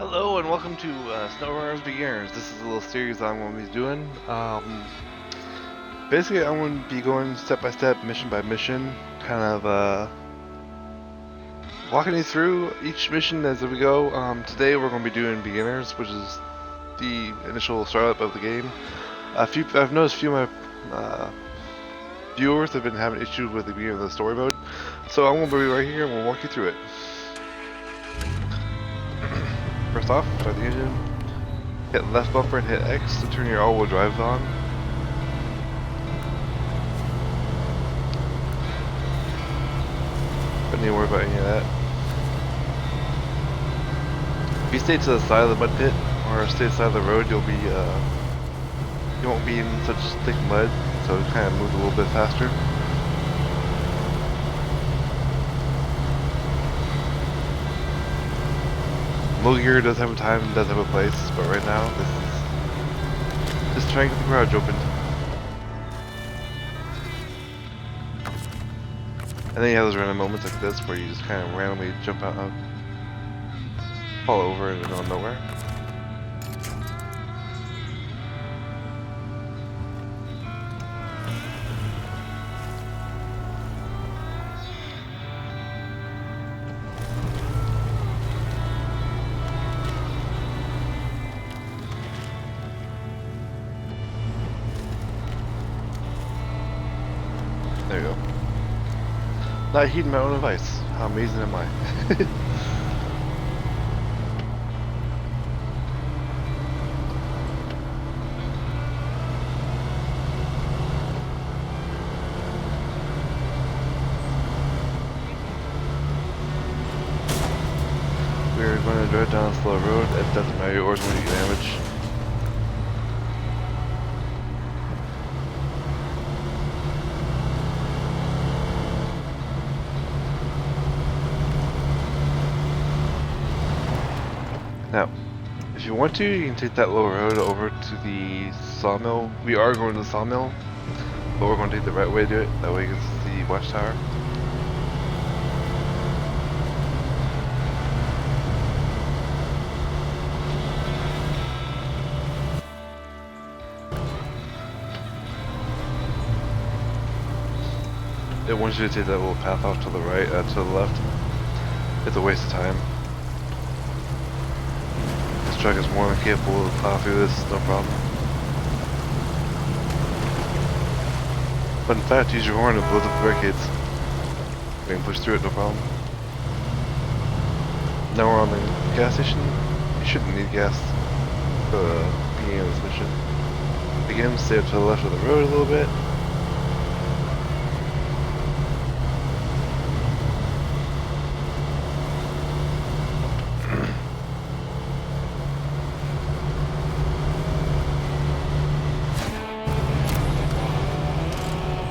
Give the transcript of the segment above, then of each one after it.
Hello and welcome to SnowRunner's Beginners. This is a little series I'm going to be doing. Basically, I'm going to be going step by step, mission by mission, kind of walking you through each mission as we go. Today we're going to be doing Beginners, which is the initial startup of the game. I've noticed a few of my viewers have been having issues with the beginning of the story mode, so I'm going to be right here and we'll walk you through it. First off, start the engine. Hit left bumper and hit X to turn your all-wheel drive on. Don't need to worry about any of that. If you stay to the side of the mud pit or stay to the side of the road, you won't be in such thick mud, so it kind of moves a little bit faster. Low gear does have a time and does have a place, but right now this is just trying to get the garage open. And then you have those random moments like this where you just kind of randomly jump out and fall over in the middle of nowhere. There you go. Not heeding my own advice. How amazing am I? We're going to drive down a slow road. It doesn't matter, your oars going to get damaged. Now, if you want to, you can take that little road over to the sawmill. We are going to the sawmill, but we're going to take the right way to do it. That way you can see the watchtower. It wants you to take that little path off to the right, to the left. It's a waste of time. This truck is more than capable of plow through this, no problem. But in fact, use your horn to blow up the barricades. We can push through it, no problem. Now we're on the gas station. You shouldn't need gas for the beginning of this mission. Again, stay up to the left of the road a little bit.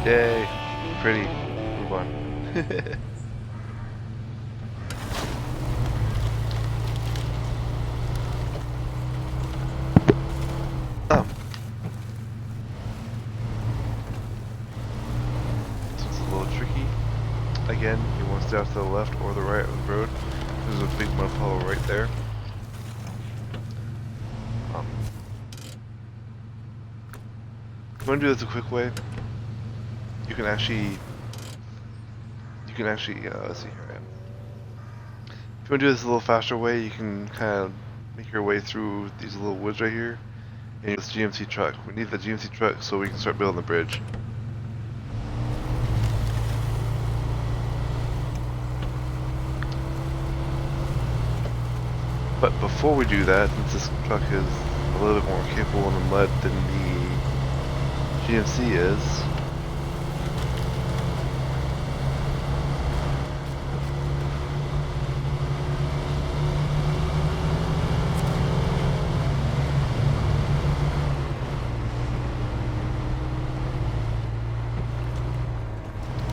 Yay, pretty. Move on. This one's a little tricky. Again, you want to stay out to the left or the right of the road. There's a big mud puddle right there. If you want to do this a quick way, you can actually, let's see here. If you want to do this a little faster way, you can kind of make your way through these little woods right here. And this GMC truck. We need the GMC truck so we can start building the bridge. But before we do that, since this truck is a little bit more capable in the mud than the GMC is,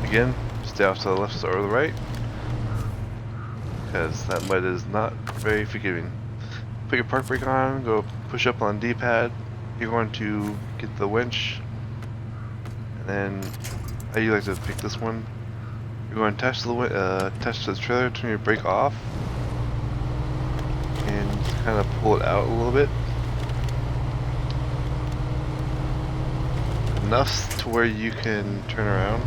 again, stay off to the left or the right, because that mud is not very forgiving. Put your park brake on, go push up on D-pad. You're going to get the winch, and then I usually like to pick this one. You're going to attach to the trailer, turn your brake off, and kind of pull it out a little bit. Enough to where you can turn around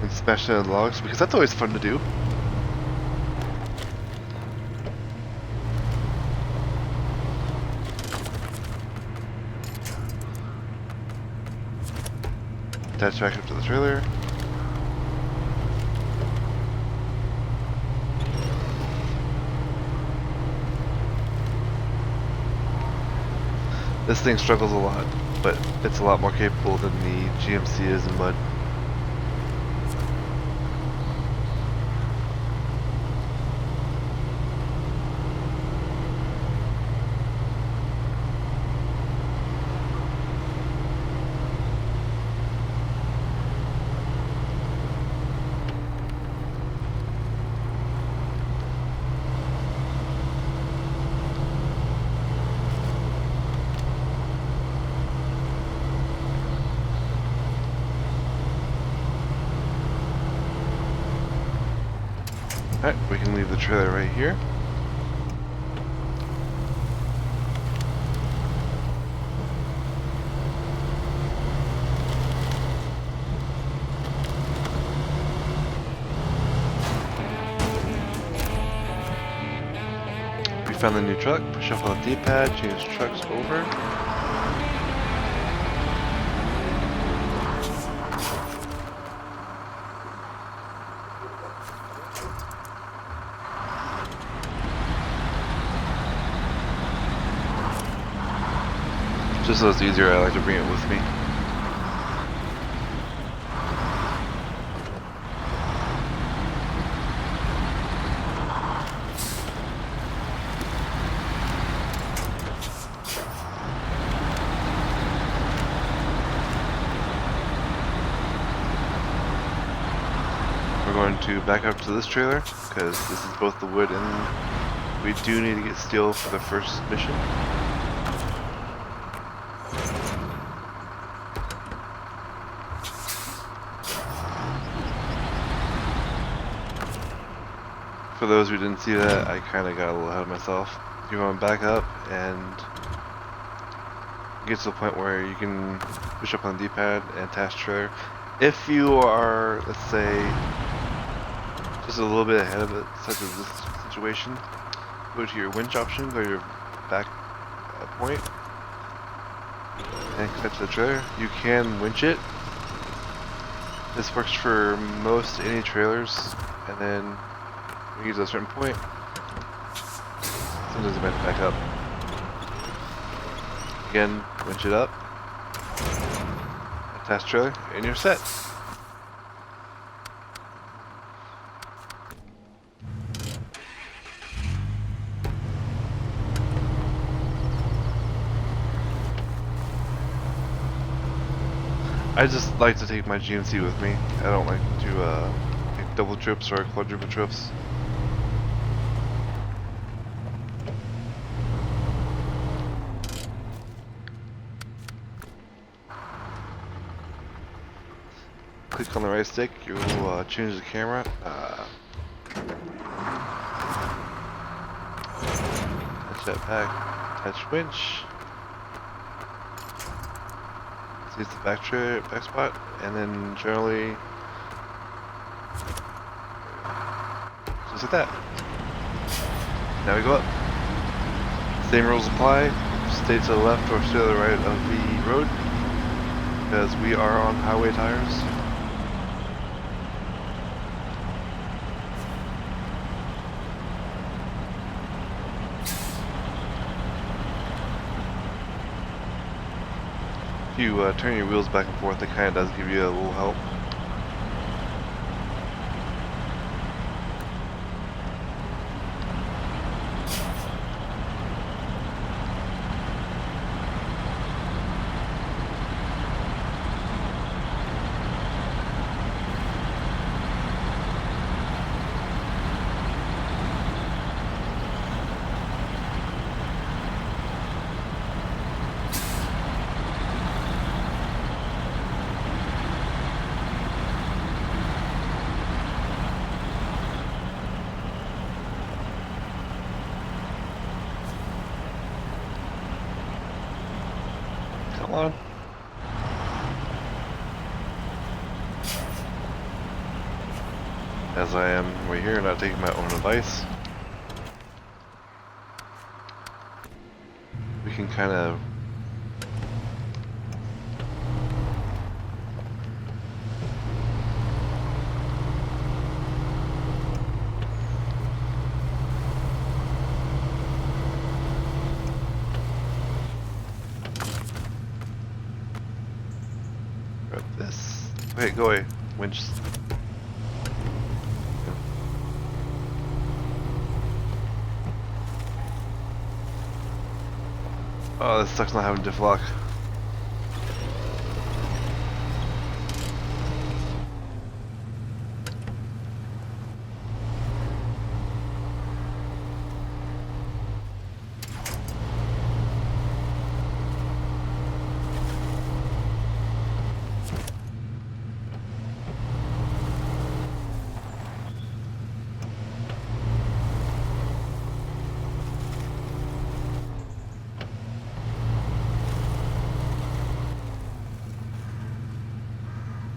and smash down logs, because that's always fun to do. Attach back up to the trailer. This thing struggles a lot, but it's a lot more capable than the GMC is in mud. Alright, we can leave the trailer right here. We found the new truck, push up on the D-pad, change trucks over. Just so it's easier, I like to bring it with me. We're going to back up to this trailer, because this is both the wood and we do need to get steel for the first mission. For those who didn't see that, I kind of got a little ahead of myself. You want to back up and get to the point where you can push up on the D-pad and attach trailer. If you are, let's say, just a little bit ahead of it, such as this situation, go to your winch option, go to your back point, and connect to the trailer. You can winch it. This works for most any trailers, and then when you get to a certain point, sometimes you might have to back up. Again, winch it up, attach trailer, and you're set. I just like to take my GMC with me. I don't like to take double trips or quadruple trips. Click on the right stick, you will change the camera. Jetpack, attach winch. See it's the back spot, and then generally just like that. Now we go up. Same rules apply. Stay to the left or stay to the right of the road, because we are on highway tires. If you turn your wheels back and forth, it kind of does give you a little help. Come on. As I am right here, not taking my own advice. We can kind of grab this. Wait, go away. Winch. Oh, this sucks not having diff lock.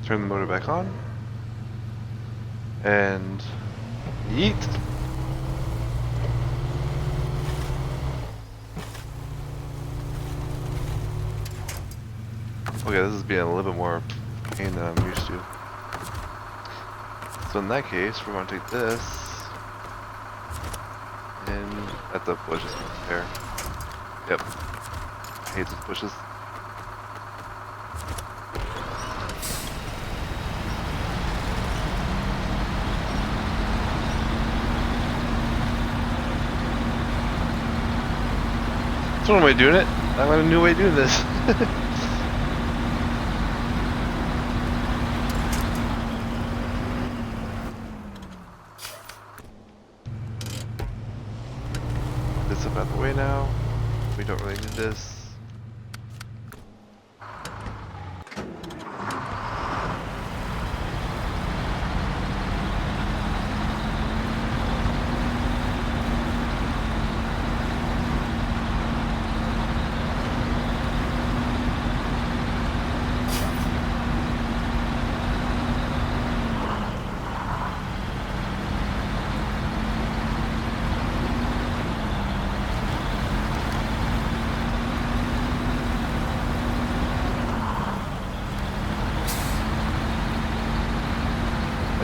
Turn the motor back on. And yeet. Okay, this is being a little bit more pain than I'm used to. So in that case, we're going to take this and at the bushes there. Yep. I hate these bushes. That's one way of doing it. I got a new way of doing this. This up out the way now. We don't really need this.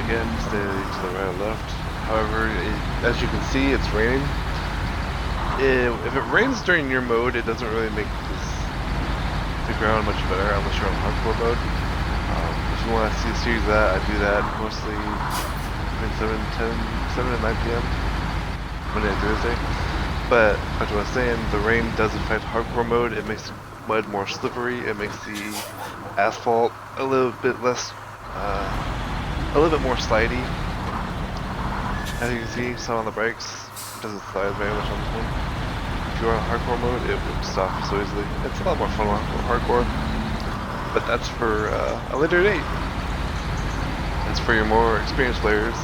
Again, stay to the right or left. However, as you can see, it's raining. If it rains during your mode, it doesn't really make the ground much better unless you're on hardcore mode. If you want to see a series of that, I do that mostly between 7 and 9 p.m. Monday and Thursday. But as I was saying, the rain does affect hardcore mode. It makes the mud more slippery. It makes the asphalt a little bit less. A little bit more slidey. As you can see, some on the brakes, it doesn't slide very much on this one. If you're on hardcore mode, it would stop so easily. It's a lot more fun on hardcore, but that's for a later date. That's for your more experienced players.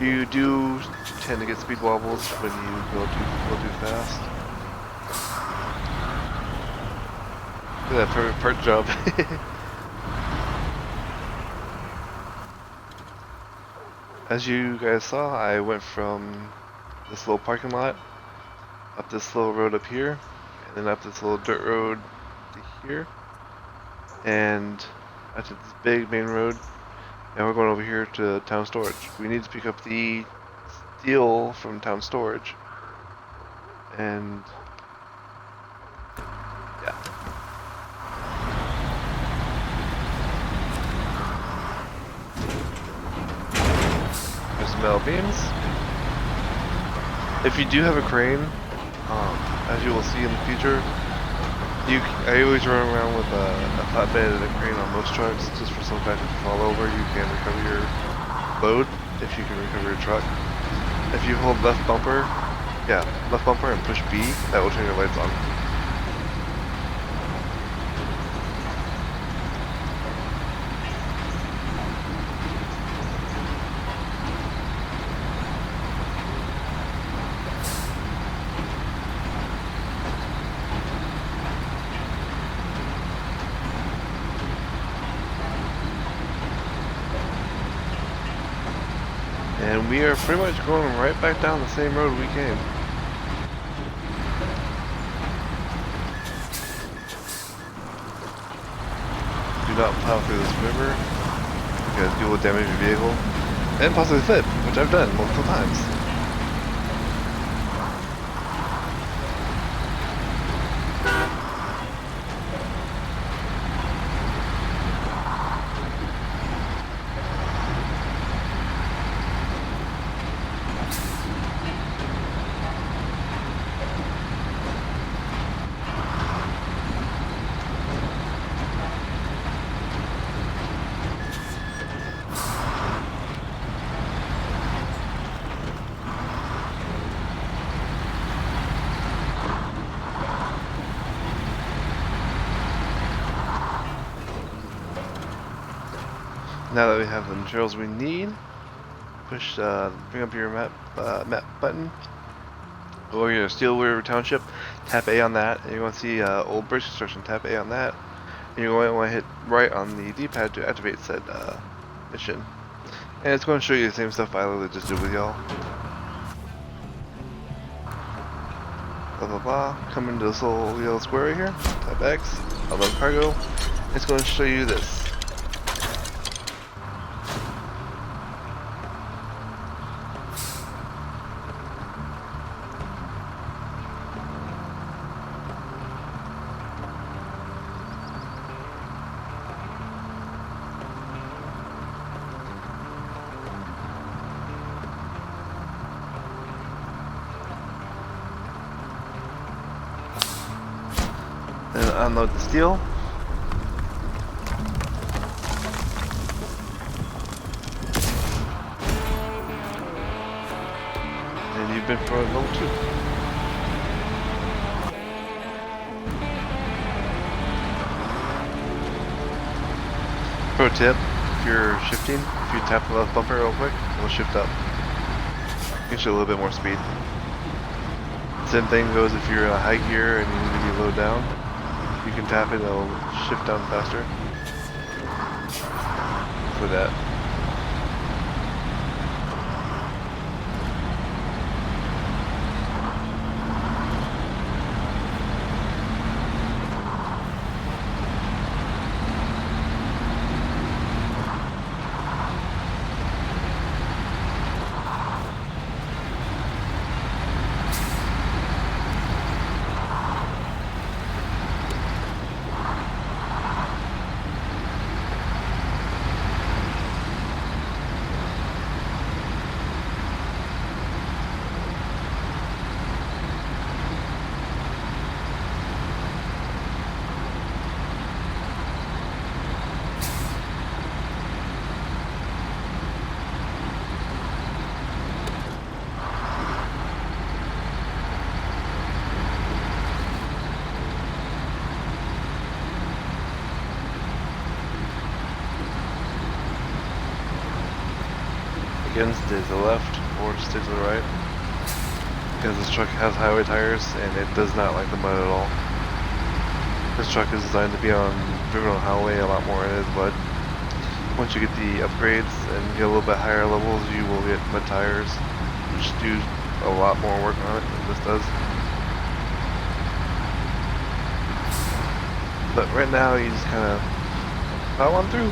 You do tend to get speed wobbles when you go too fast. Look at that perfect part job. As you guys saw, I went from this little parking lot up this little road up here, and then up this little dirt road to here, and up to this big main road, and we're going over here to town storage. We need to pick up the steel from town storage, and yeah. Metal beams. If you do have a crane, as you will see in the future, I always run around with a flatbed and a crane on most trucks, just for some fact if you fall over, you can recover your load if you can recover your truck. If you hold left bumper and push B, that will turn your lights on. And we are pretty much going right back down the same road we came. Do not plow through this river, because you will damage your vehicle, and possibly flip, which I've done multiple times. Now that we have the materials we need, push, bring up your map button. Go over to Steel River Township, tap A on that, and you're going to see Old Bridge Construction, tap A on that. And you're going to want to hit right on the D-pad to activate said mission. And it's going to show you the same stuff I literally just did with y'all. Blah blah blah, come into this little yellow square right here, tap X, unload cargo. It's going to show you this. And unload the steel. And you've been promoted level 2. Pro tip, if you're shifting, if you tap the left bumper real quick, it'll shift up. Gives you a little bit more speed. Same thing goes if you're in a high gear and you need to be low down. You can tap it, it'll shift down faster. For that. Again, stay to the left or stick to the right, because this truck has highway tires and it does not like the mud at all. This truck is designed to be on driven on highway a lot more than it is mud. Once you get the upgrades and get a little bit higher levels, you will get mud tires, which do a lot more work on it than this does. But right now you just kind of plow on through.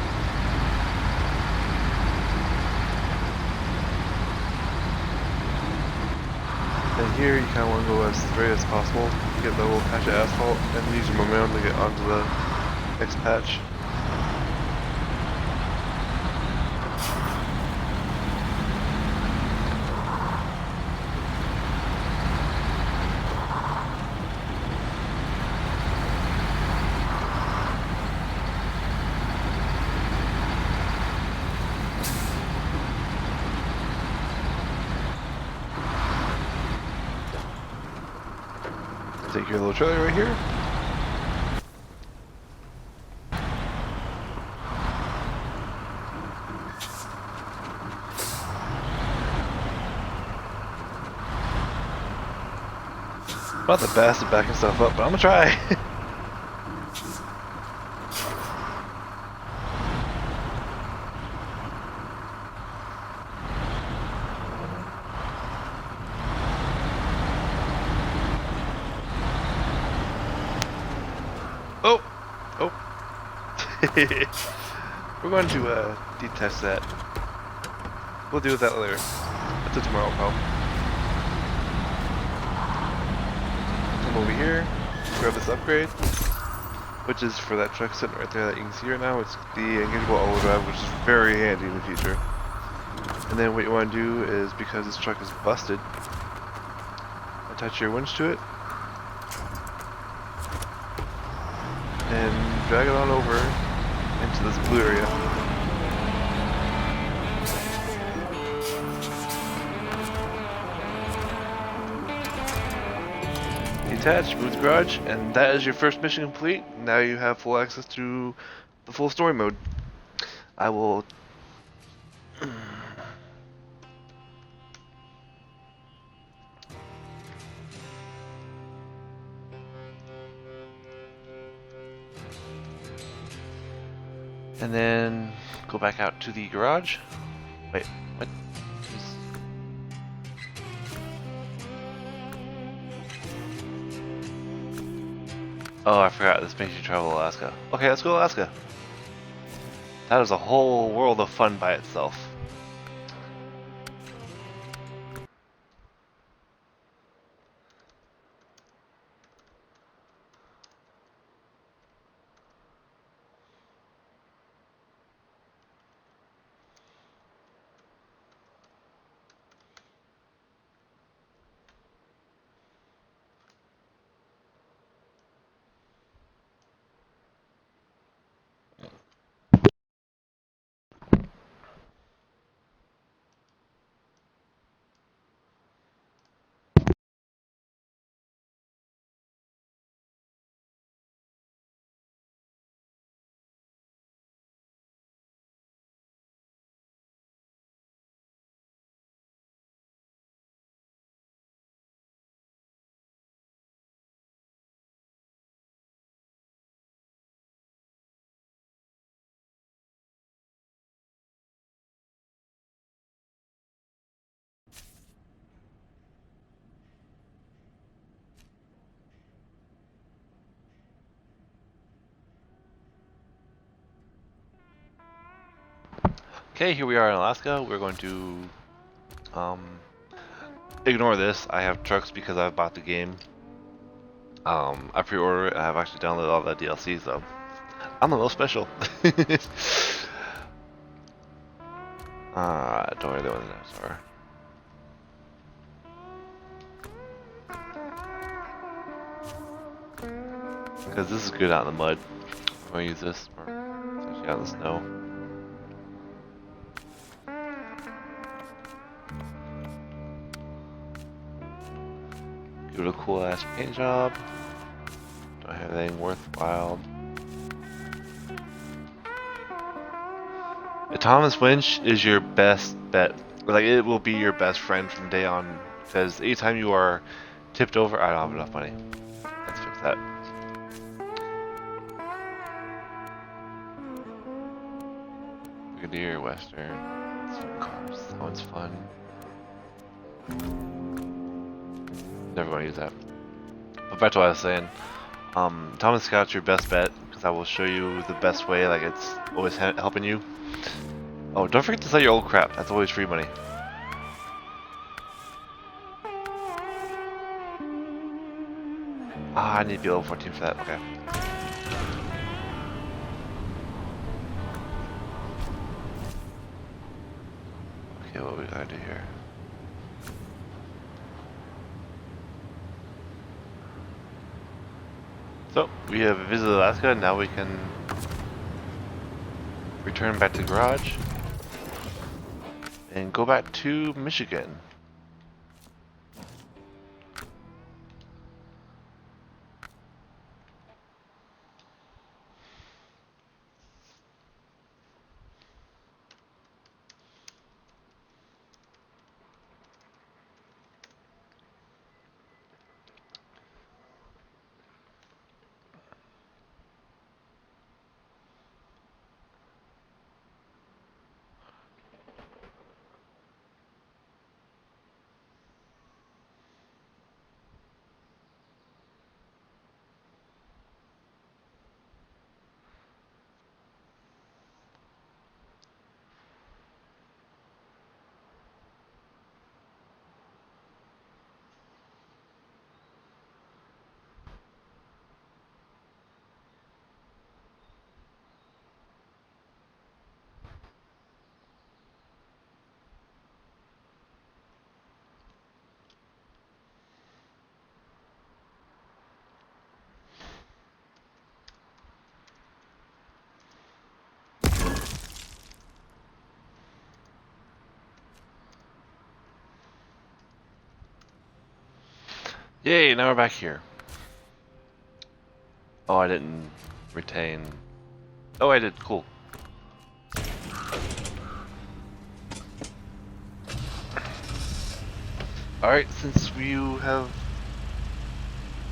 And here you kind of want to go as straight as possible, get the little patch of asphalt, and use your momentum to get onto the next patch. Take your little trailer right here. Not the best at backing stuff up, but I'm gonna try. We're going to detest that. We'll deal with that later. That's a tomorrow problem. Come over here, grab this upgrade, which is for that truck sitting right there that you can see right now. It's the engageable all-wheel drive, which is very handy in the future. And then what you want to do is, because this truck is busted, attach your winch to it and drag it on over into this blue area. Detach, move the garage, and that is your first mission complete. Now you have full access to the full story mode. I will... And then go back out to the garage. Wait, what? Oh, I forgot. This makes you travel Alaska. Okay, let's go to Alaska. That is a whole world of fun by itself. Okay, here we are in Alaska. We're going to ignore this. I have trucks because I've bought the game. I pre-ordered it and I've actually downloaded all the DLC, so I'm a little special. Don't really want to know, because this is good out in the mud. I'm going to use this, or it's actually out in the snow. Give it a cool ass paint job. Don't have anything worthwhile. Autonomous winch is your best bet. Like, it will be your best friend from day on, because anytime you are tipped over, I don't have enough money. Let's fix that. Brigadier, Western, some cars. That one's fun. Never going to use that. But back to what I was saying. Thomas Scout's your best bet, because I will show you the best way. Like, it's always helping you. Oh, don't forget to sell your old crap. That's always free money. I need to be level 14 for that. Okay. Okay, what we gotta do here? So, we have visited Alaska, now we can return back to the garage and go back to Michigan. Yay, now we're back here. Oh, I didn't retain. Oh, I did. Cool. Alright, since you have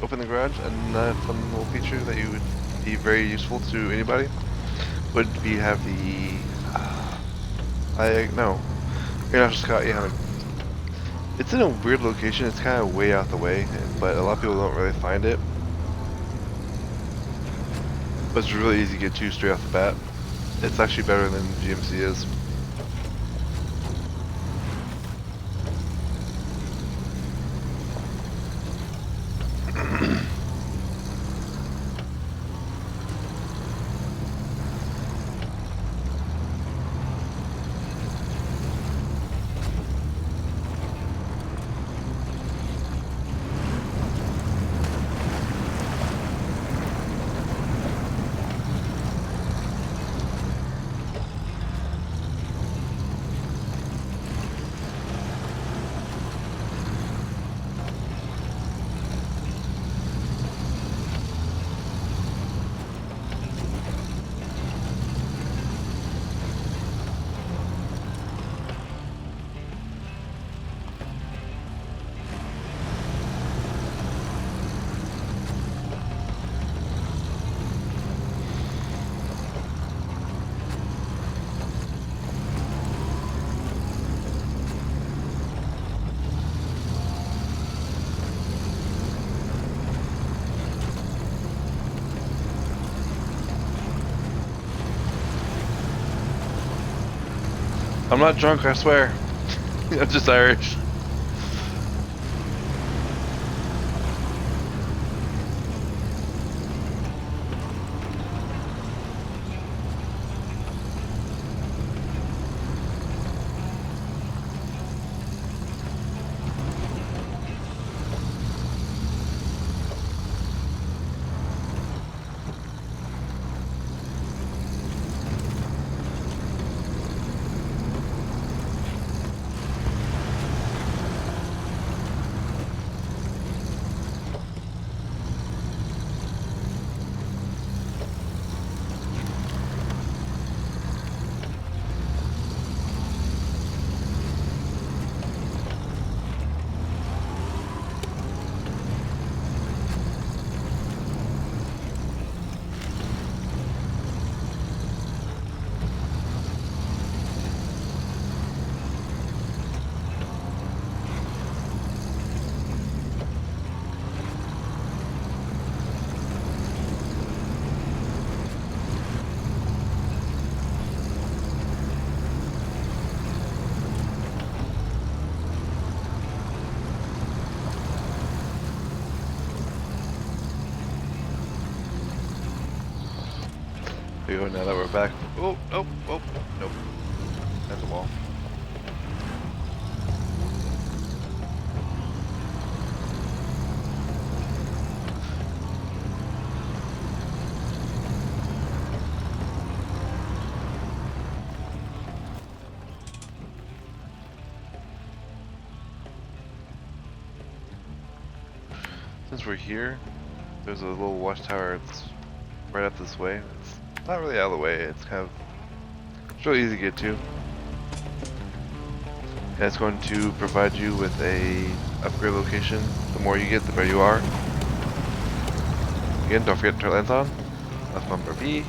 opened the garage, another fun little feature that you would be very useful to anybody would be have the no, you're not just got it's in a weird location. It's kind of way out the way, but a lot of people don't really find it. But it's really easy to get to straight off the bat. It's actually better than GMC is. I'm not drunk, I swear. I'm just Irish. There you go, now that we're back. Oh, oh, oh, nope. That's a wall. Since we're here, there's a little watchtower. It's right up this way. It's not really out of the way. It's really easy to get to. And it's going to provide you with a upgrade location. The more you get, the better you are. Again, don't forget to turn lens on. Left bumper B.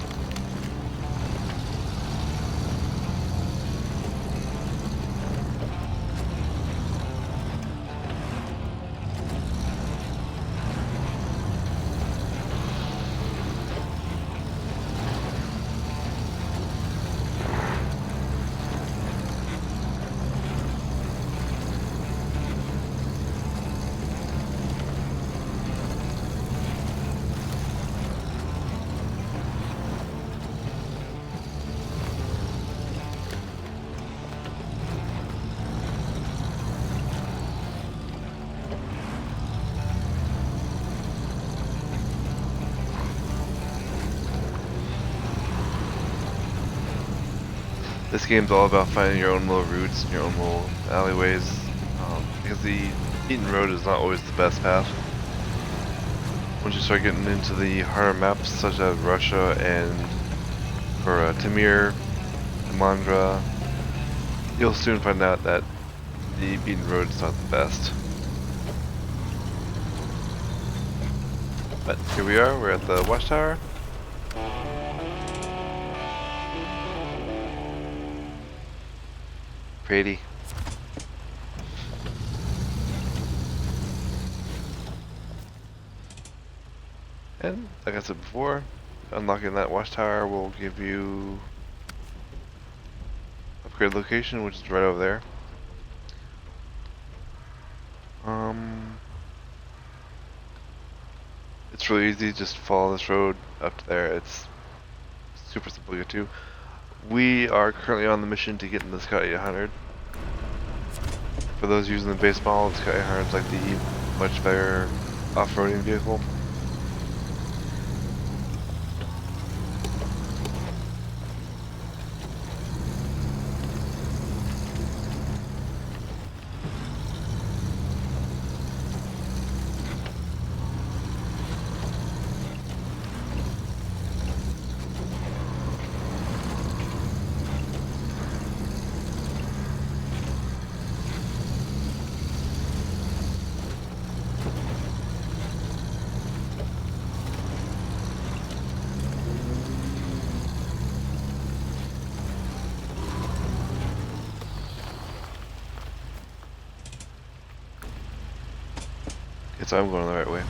This game's all about finding your own little routes and your own little alleyways, because the beaten road is not always the best path. once you start getting into the harder maps such as Russia and for Tamir, Mandra, you'll soon find out that the beaten road is not the best. But here we are, we're at the watchtower. Pretty. And like I said before, unlocking that watchtower will give you upgrade location, which is right over there. It's really easy, just follow this road up to there. It's super simple to get to. We are currently on the mission to get in the Scout 800. For those using the base model, the Scout 800 is like the much better off-roading vehicle. So I'm going the right way.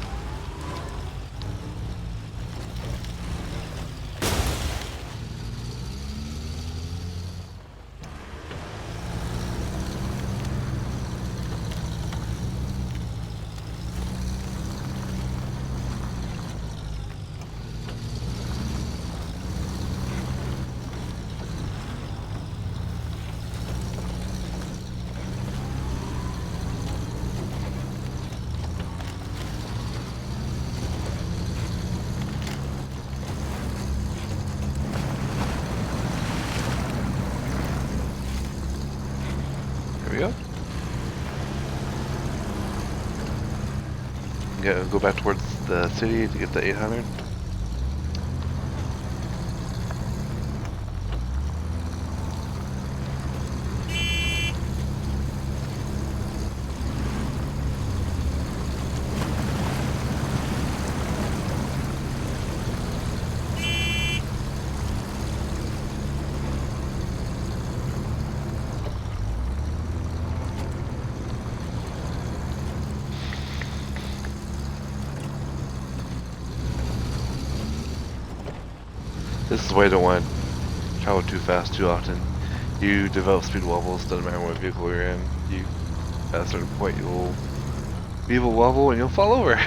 There we go. Go back towards the city to get the 800. This is why you don't want to travel too fast too often. You develop speed wobbles, doesn't matter what vehicle you're in. You, at a certain point, you'll be able to wobble and you'll fall over.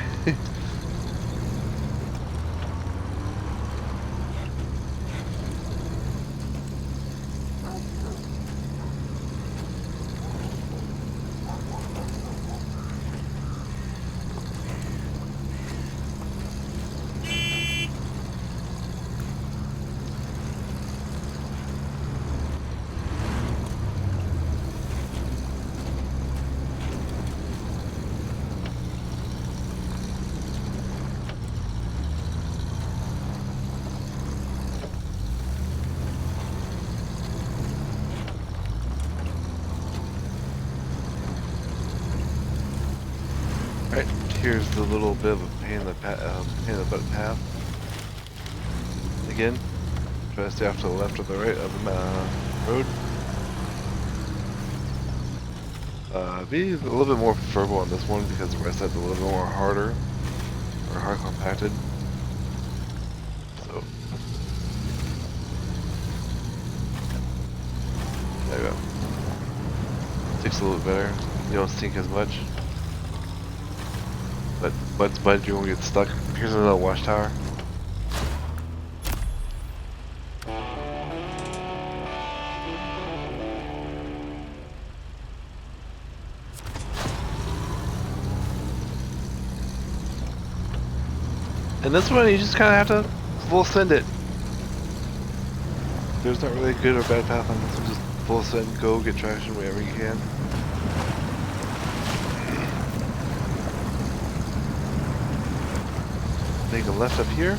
Alright, here's the little bit of a pain in the butt path. Again, try to stay off to the left or the right of the road. Be a little bit more preferable on this one because the rest side's a little bit more harder or hard compacted. So there we go. Sticks a little bit better. You don't sink as much. But Bud's you won't get stuck. Here's another watchtower. And this one you just kind of have to full send it. There's not really a good or bad path on this one. Just full send, go get traction wherever you can. Make a left up here.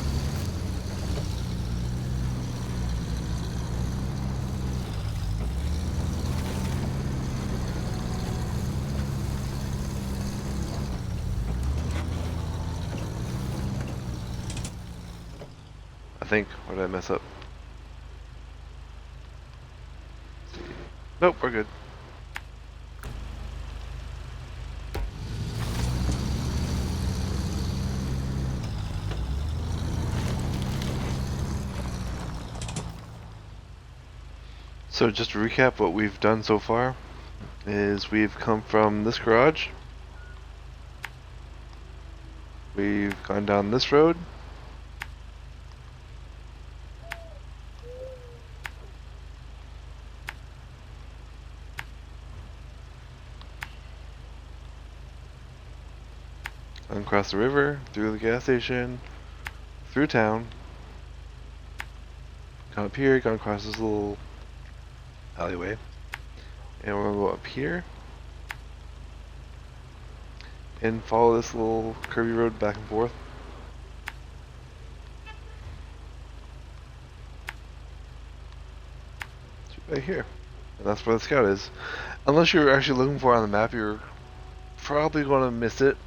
I think, or did I mess up? Nope, we're good. So just to recap what we've done so far is we've come from this garage. We've gone down this road. Across the river, through the gas station, through town. Come up here, gone across this little alleyway. And we're gonna go up here. And follow this little curvy road back and forth. Right here. And that's where the scout is. Unless you're actually looking for it on the map, you're probably going to miss it.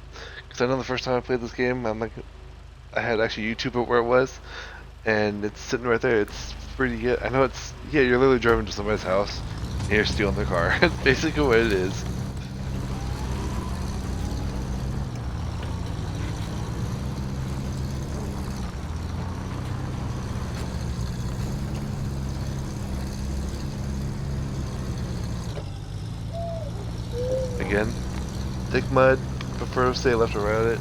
Because I know the first time I played this game, I had actually YouTube it where it was. And it's sitting right there. It's pretty good. I know it's, yeah, you're literally driving to somebody's house and you're stealing their car. That's basically what it is. Again, thick mud, prefer to stay left or right of it.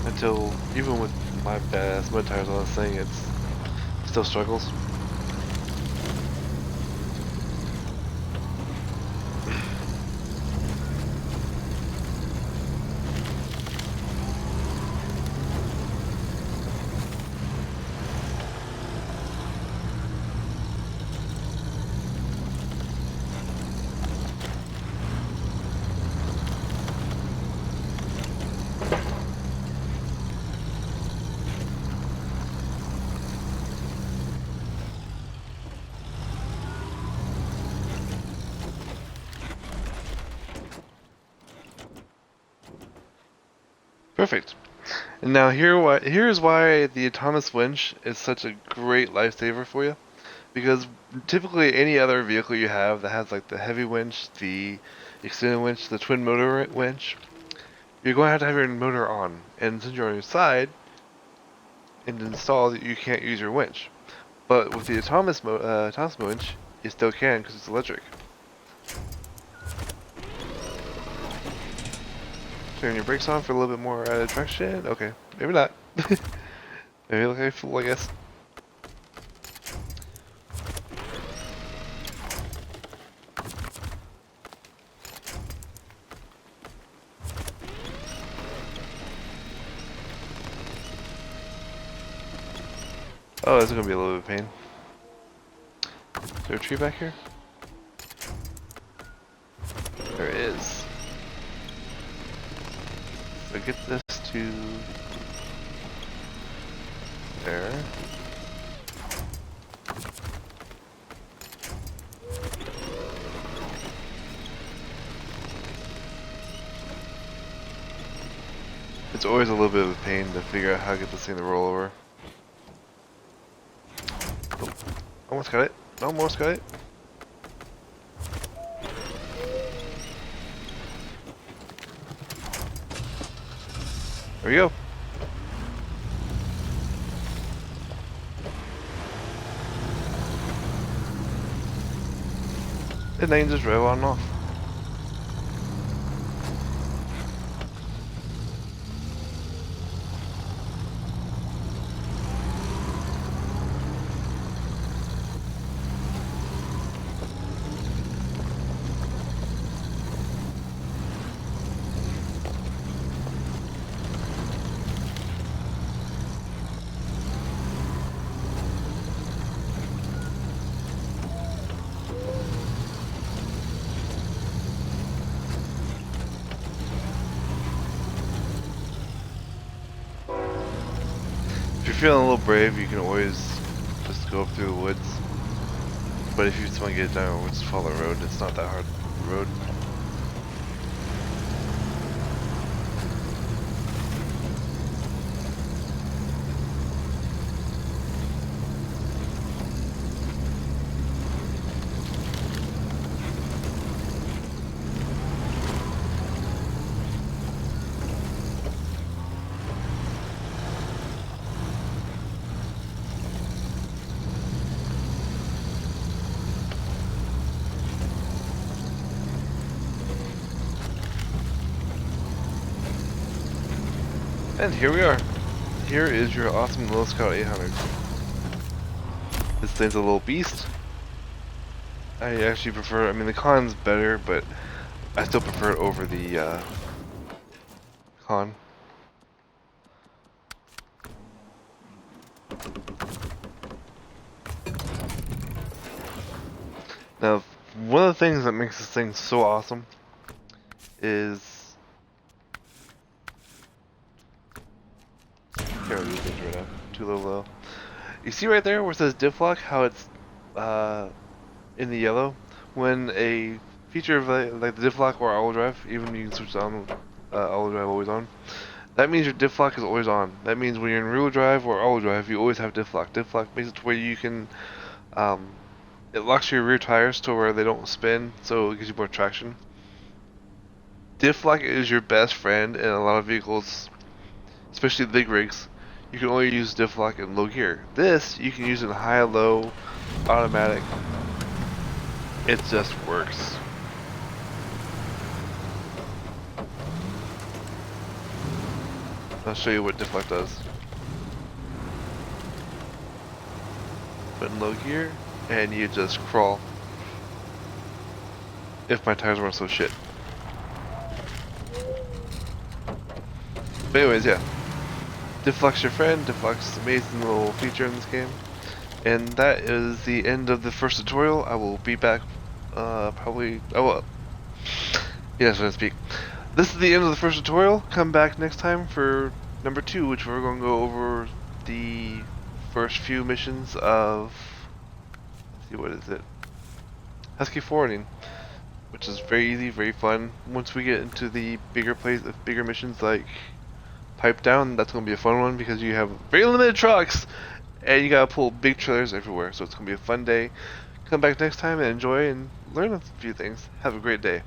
Until, even with my badass mud tires on this thing, it still struggles. Perfect. And now here's why the autonomous winch is such a great lifesaver for you. Because typically any other vehicle you have that has like the heavy winch, the extended winch, the twin motor winch, you're going to have your motor on. And since you're on your side and installed, you can't use your winch. But with the autonomous winch, you still can because it's electric. Turn your brakes on for a little bit more traction. Okay, maybe not. Maybe look like a fool, I guess. Oh, this is gonna be a little bit of pain. Is there a tree back here? There is. So get this to there. It's always a little bit of a pain to figure out how to get this thing to roll over. Oh, almost got it. Almost got it. There we go. And then you just rev on and off. feeling a little brave, you can always just go up through the woods. But if you just want to get it down, we'll just follow the road. It's not that hard road. And here we are. Here is your awesome Little Scout 800. This thing's a little beast. I actually prefer, I mean the Con's better, but I still prefer it over the Con. Now, one of the things that makes this thing so awesome is can't really do things right now. Too low. You see right there where it says diff lock, how it's in the yellow? When a feature of like the diff lock or all drive, even you can switch on all drive always on, that means your diff lock is always on. That means when you're in rear drive or all drive, you always have diff lock. Diff lock makes it to where you can it locks your rear tires to where they don't spin, so it gives you more traction. Diff lock is your best friend in a lot of vehicles, especially the big rigs. You can only use diff lock in low gear. This, you can use in high, low, automatic. It just works. I'll show you what diff lock does. Put in low gear, and you just crawl. If my tires weren't so shit. But anyways, yeah. Diff lock's your friend. Diff lock's an amazing little feature in this game. And that is the end of the first tutorial. I will be back probably... yeah, so to speak. This is the end of the first tutorial. Come back next time for number 2, which we're going to go over the first few missions of... let's see, what is it? Husky forwarding. Which is very easy, very fun. Once we get into the bigger missions like Pipe Down, that's going to be a fun one because you have very limited trucks and you gotta pull big trailers everywhere. So it's going to be a fun day. Come back next time and enjoy and learn a few things. Have a great day.